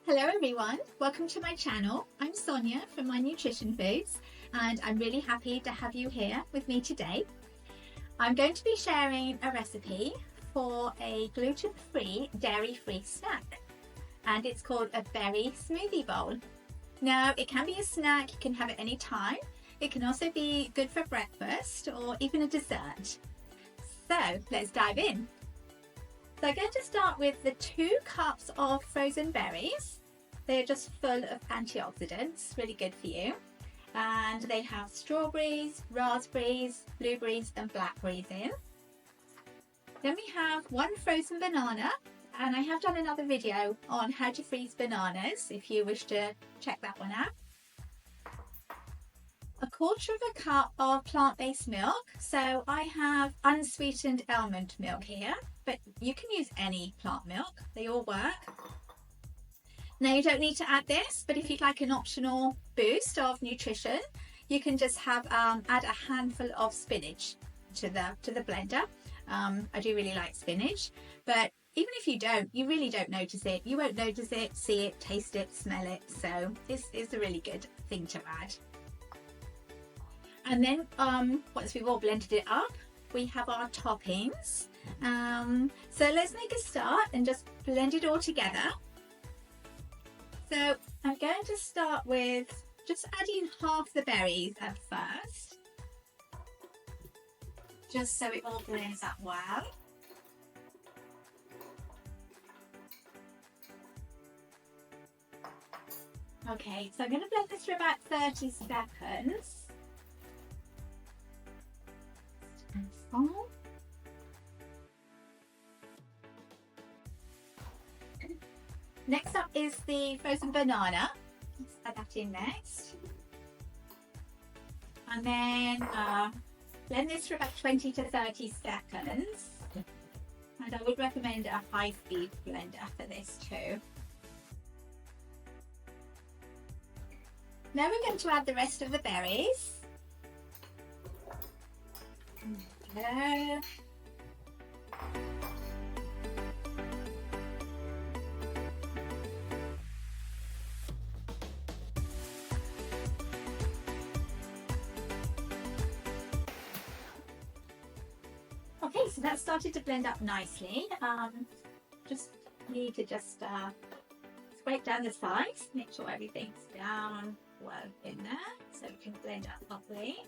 Hello everyone, welcome to my channel. I'm Sonia from My Nutrition Foods and I'm really happy to have you here with me today. I'm going to be sharing a recipe for a gluten-free, dairy-free snack and it's called a Berry Smoothie Bowl. Now it can be a snack, you can have it any time. It can also be good for breakfast or even a dessert. So let's dive in. So I'm going to start with the 2 cups of frozen berries. They're just full of antioxidants, really good for you. And they have strawberries, raspberries, blueberries and blackberries in. Then we have 1 frozen banana, and I have done another video on how to freeze bananas if you wish to check that one out. 1/4 cup of plant-based milk. So I have unsweetened almond milk here, but you can use any plant milk, they all work. Now you don't need to add this, but if you'd like an optional boost of nutrition, you can just have add a handful of spinach to the blender. I do really like spinach, but even if you don't, you really don't notice it. You won't notice it, see it, taste it, smell it. So this is a really good thing to add. And then once we've all blended it up, we have our toppings. So let's make a start and just blend it all together. So I'm going to start with just adding half the berries at first, just so it all blends up well. Okay, so I'm going to blend this for about 30 seconds. Next up is the frozen banana. Let's add that in next. And then blend this for about 20 to 30 seconds. And I would recommend a high-speed blender for this too. Now we're going to add the rest of the berries. There. Okay, so that started to blend up nicely. Just need to scrape down the sides, make sure everything's down well in there, so we can blend up properly.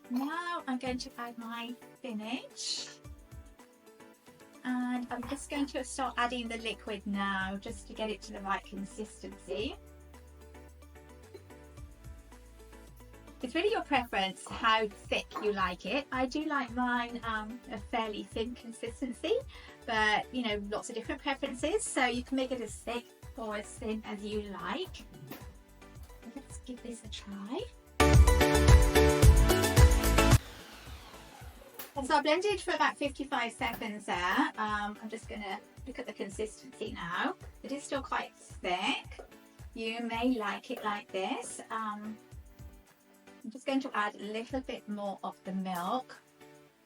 Now I'm going to add my spinach, and I'm just going to start adding the liquid now just to get it to the right consistency. It's really your preference how thick you like it. I do like mine a fairly thin consistency, but you know, lots of different preferences, so you can make it as thick or as thin as you like. Let's give this a try. So I blended for about 55 seconds there. I'm just going to look at the consistency now. It is still quite thick. You may like it like this. I'm just going to add a little bit more of the milk.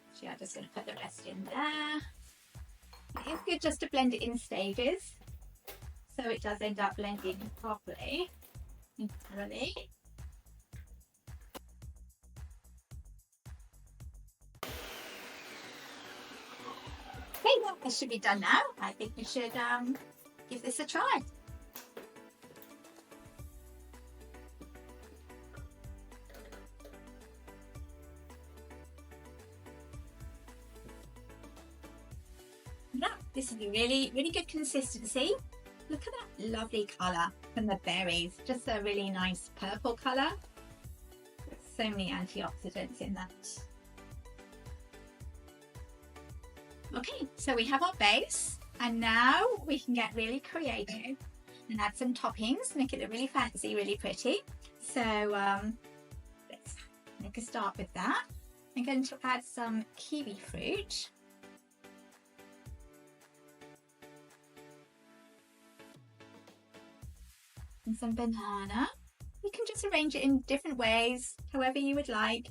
Actually, I'm just going to put the rest in there. It's good just to blend it in stages, so it does end up blending properly and thoroughly. Okay, well, this should be done now. I think we should give this a try. Now, this is a really good consistency. Look at that lovely colour from the berries. Just a really nice purple colour. So many antioxidants in that. Okay, so we have our base, and now we can get really creative and add some toppings, make it look really fancy, really pretty. So let's make a start with that. I'm going to add some kiwi fruit. And some banana. You can just arrange it in different ways, however you would like.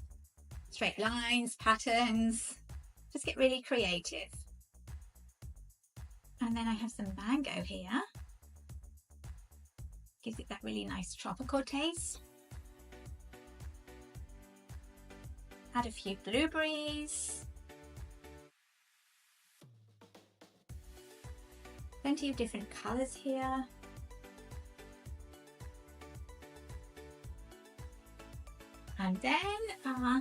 Straight lines, patterns. Just get really creative. And then I have some mango here. Gives it that really nice tropical taste. Add a few blueberries. Plenty of different colours here. And then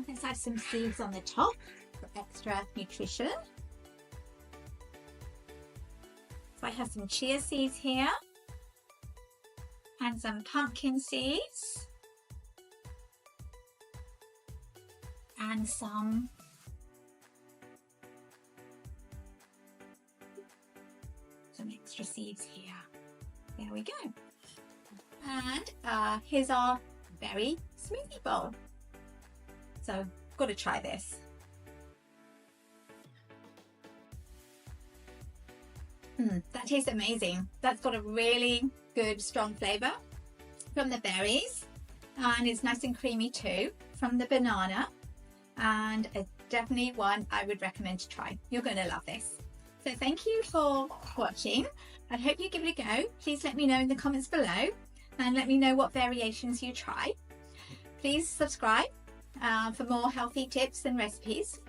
let's add some seeds on the top for extra nutrition. So I have some chia seeds here and some pumpkin seeds and some extra seeds here. There we go. And here's our berry smoothie bowl. So got to try this. That tastes amazing. That's got a really good strong flavour from the berries, and it's nice and creamy too from the banana, and it's definitely one I would recommend to try. You're going to love this. So thank you for watching. I hope you give it a go. Please let me know in the comments below and let me know what variations you try. Please subscribe for more healthy tips and recipes.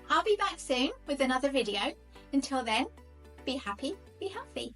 I'll be back soon with another video. Until then, be happy, be healthy.